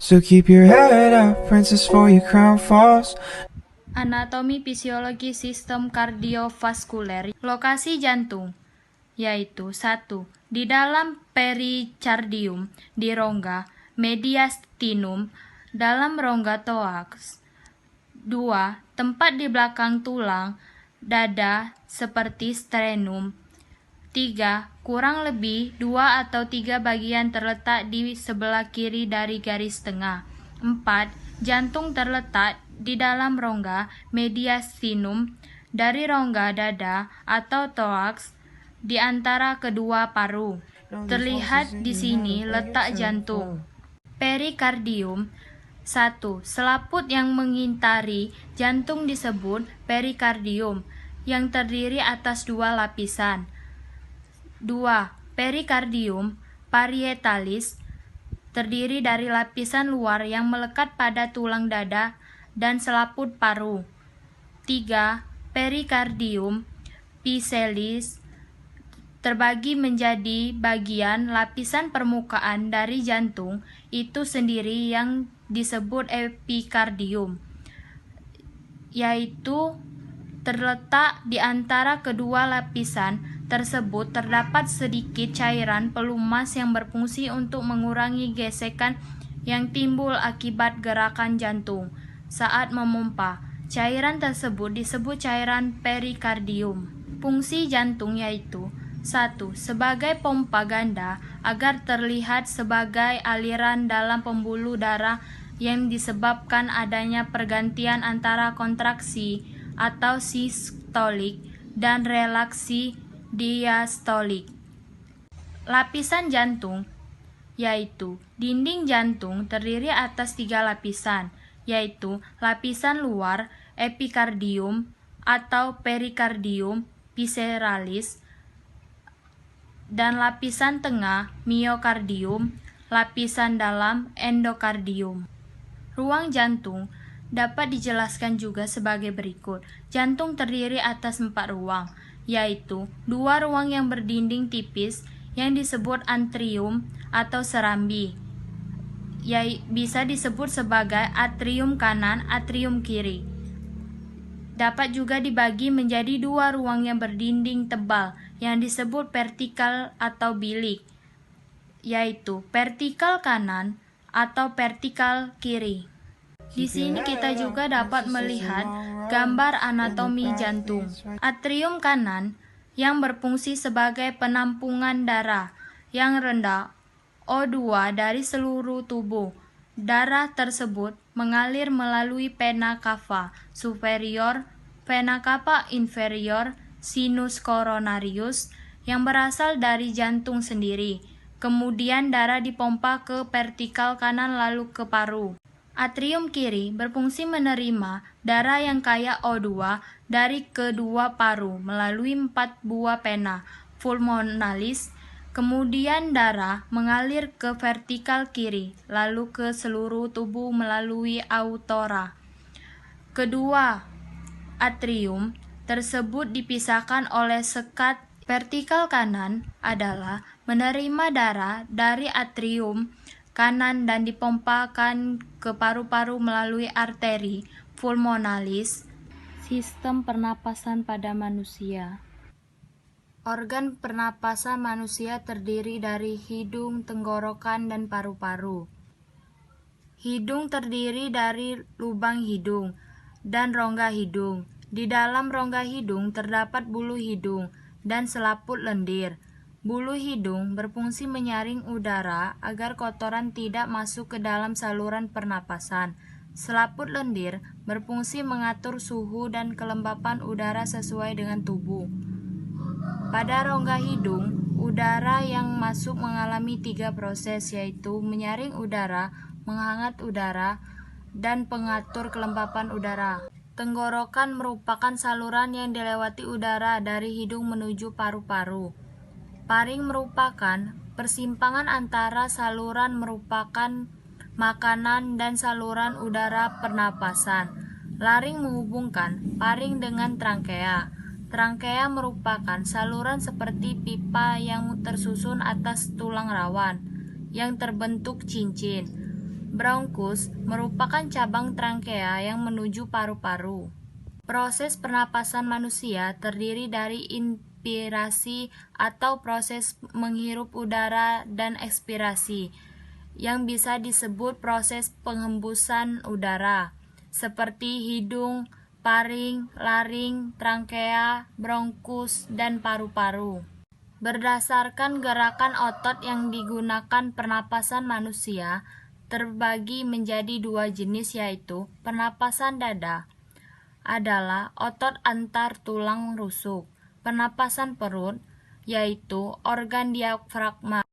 So keep your head up, princess, for your crown falls. Anatomi fisiologi sistem kardiovaskuler. Lokasi jantung yaitu 1. Di dalam pericardium, di rongga mediastinum, dalam rongga thorax. 2. Tempat di belakang tulang dada seperti sternum. 3. Kurang lebih 2 atau 3 bagian terletak di sebelah kiri dari garis tengah. 4. Jantung terletak di dalam rongga mediastinum dari rongga dada atau thorax di antara kedua paru. Terlihat di sini letak jantung. Perikardium. 1. Selaput yang mengitari jantung disebut perikardium, yang terdiri atas 2 lapisan. 2. Perikardium parietalis terdiri dari lapisan luar yang melekat pada tulang dada dan selaput paru. 3. Perikardium pisalis terbagi menjadi bagian lapisan permukaan dari jantung itu sendiri yang disebut epikardium, yaitu terletak di antara kedua lapisan tersebut terdapat sedikit cairan pelumas yang berfungsi untuk mengurangi gesekan yang timbul akibat gerakan jantung saat memompa. Cairan tersebut disebut cairan perikardium. Fungsi jantung yaitu 1. Sebagai pompa ganda agar terlihat sebagai aliran dalam pembuluh darah yang disebabkan adanya pergantian antara kontraksi atau sistolik dan relaksi diastolik. Lapisan jantung yaitu dinding jantung terdiri atas 3 lapisan, yaitu lapisan luar epikardium atau perikardium visceralis dan lapisan tengah miokardium, lapisan dalam endokardium. Ruang jantung dapat dijelaskan juga sebagai berikut. Jantung terdiri atas 4 ruang, yaitu 2 ruang yang berdinding tipis yang disebut atrium atau serambi, bisa disebut sebagai atrium kanan, atrium kiri. Dapat juga dibagi menjadi 2 ruang yang berdinding tebal yang disebut vertikal atau bilik, yaitu vertikal kanan atau vertikal kiri. Di sini kita juga dapat melihat gambar anatomi jantung. Atrium kanan yang berfungsi sebagai penampungan darah yang rendah O2 dari seluruh tubuh. Darah tersebut mengalir melalui vena cava superior, vena cava inferior, sinus coronarius yang berasal dari jantung sendiri. Kemudian darah dipompa ke vertikal kanan lalu ke paru. Atrium kiri berfungsi menerima darah yang kaya O2 dari kedua paru melalui 4 buah vena pulmonalis. Kemudian darah mengalir ke vertikal kiri lalu ke seluruh tubuh melalui aorta. Kedua atrium tersebut dipisahkan oleh sekat. Vertikal kanan adalah menerima darah dari atrium kanan dan dipompakan ke paru-paru melalui arteri pulmonalis. Sistem pernapasan pada manusia. Organ pernapasan manusia terdiri dari hidung, tenggorokan, dan paru-paru. Hidung terdiri dari lubang hidung dan rongga hidung. Di dalam rongga hidung terdapat bulu hidung dan selaput lendir. Bulu hidung berfungsi menyaring udara agar kotoran tidak masuk ke dalam saluran pernapasan. Selaput lendir berfungsi mengatur suhu dan kelembapan udara sesuai dengan tubuh. Pada rongga hidung, udara yang masuk mengalami 3 proses, yaitu menyaring udara, menghangat udara, dan pengatur kelembapan udara. Tenggorokan merupakan saluran yang dilewati udara dari hidung menuju paru-paru. Paring merupakan persimpangan antara saluran merupakan makanan dan saluran udara pernapasan. Laring menghubungkan paring dengan trankea. Trankea merupakan saluran seperti pipa yang tersusun atas tulang rawan yang terbentuk cincin. Bronkus merupakan cabang trankea yang menuju paru-paru. Proses pernapasan manusia terdiri dari inspirasi atau proses menghirup udara dan ekspirasi, yang bisa disebut proses penghembusan udara, seperti hidung, paring, laring, trankea, bronkus, dan paru-paru. Berdasarkan gerakan otot yang digunakan pernapasan manusia terbagi menjadi dua jenis, yaitu pernapasan dada adalah otot antar tulang rusuk. Pernapasan perut yaitu organ diafragma